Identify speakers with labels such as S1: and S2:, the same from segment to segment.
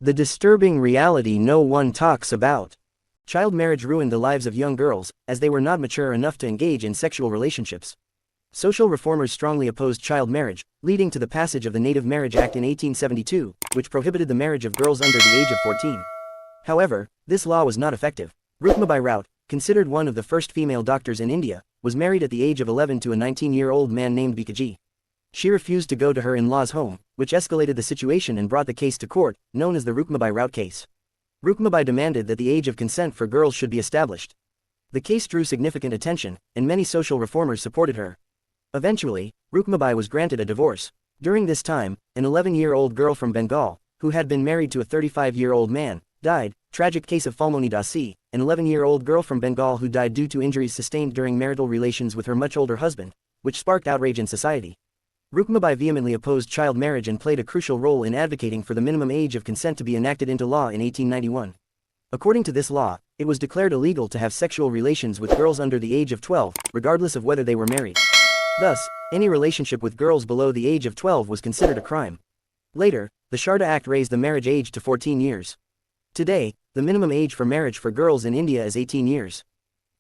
S1: The disturbing reality no one talks about. Child marriage ruined the lives of young girls, as they were not mature enough to engage in sexual relationships. Social reformers strongly opposed child marriage, leading to the passage of the Native Marriage Act in 1872, which prohibited the marriage of girls under the age of 14. However, this law was not effective. Rukhmabai Raut, considered one of the first female doctors in India, was married at the age of 11 to a 19-year-old man named Bhikaji. She refused to go to her in-laws' home, which escalated the situation and brought the case to court, known as the Rukhmabai Raut case. Rukhmabai demanded that the age of consent for girls should be established. The case drew significant attention, and many social reformers supported her. Eventually, Rukhmabai was granted a divorce. During this time, an 11-year-old girl from Bengal, who had been married to a 35-year-old man, died. Tragic case of Falmoni Dasi, an 11-year-old girl from Bengal who died due to injuries sustained during marital relations with her much older husband, which sparked outrage in society. Rukhmabai vehemently opposed child marriage and played a crucial role in advocating for the minimum age of consent to be enacted into law in 1891. According to this law, it was declared illegal to have sexual relations with girls under the age of 12, regardless of whether they were married. Thus, any relationship with girls below the age of 12 was considered a crime. Later, the Sharda Act raised the marriage age to 14 years. Today, the minimum age for marriage for girls in India is 18 years.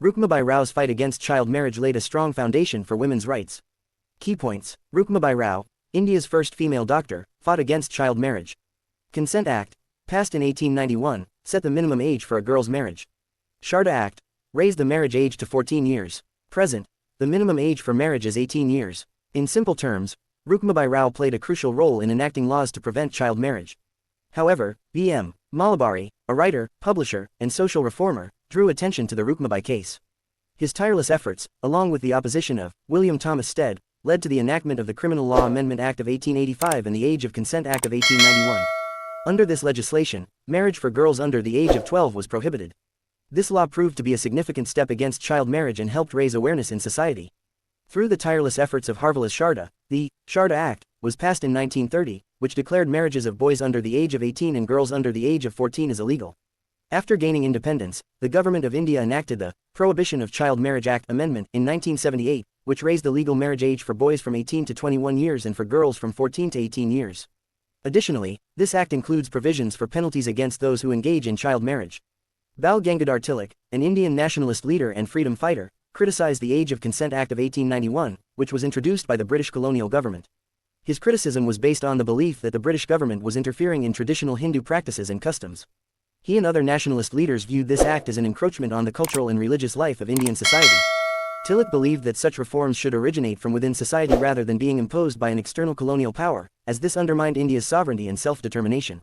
S1: Rukhmabai Raut's fight against child marriage laid a strong foundation for women's rights. Key points: Rukhmabai Raut, India's first female doctor, fought against child marriage. Consent Act, passed in 1891, set the minimum age for a girl's marriage. Sharda Act, raised the marriage age to 14 years. Present, the minimum age for marriage is 18 years. In simple terms, Rukhmabai Raut played a crucial role in enacting laws to prevent child marriage. However, B.M. Malabari, a writer, publisher, and social reformer, drew attention to the Rukhmabai case. His tireless efforts, along with the opposition of William Thomas Stead, led to the enactment of the Criminal Law Amendment Act of 1885 and the Age of Consent Act of 1891. Under this legislation, marriage for girls under the age of 12 was prohibited. This law proved to be a significant step against child marriage and helped raise awareness in society. Through the tireless efforts of Harvilas Sharda, the Sharda Act was passed in 1930, which declared marriages of boys under the age of 18 and girls under the age of 14 as illegal. After gaining independence, the Government of India enacted the Prohibition of Child Marriage Act Amendment in 1978, which raised the legal marriage age for boys from 18 to 21 years and for girls from 14 to 18 years. Additionally, this act includes provisions for penalties against those who engage in child marriage. Bal Gangadhar Tilak, an Indian nationalist leader and freedom fighter, criticized the Age of Consent Act of 1891, which was introduced by the British colonial government. His criticism was based on the belief that the British government was interfering in traditional Hindu practices and customs. He and other nationalist leaders viewed this act as an encroachment on the cultural and religious life of Indian society. Tilak believed that such reforms should originate from within society rather than being imposed by an external colonial power, as this undermined India's sovereignty and self-determination.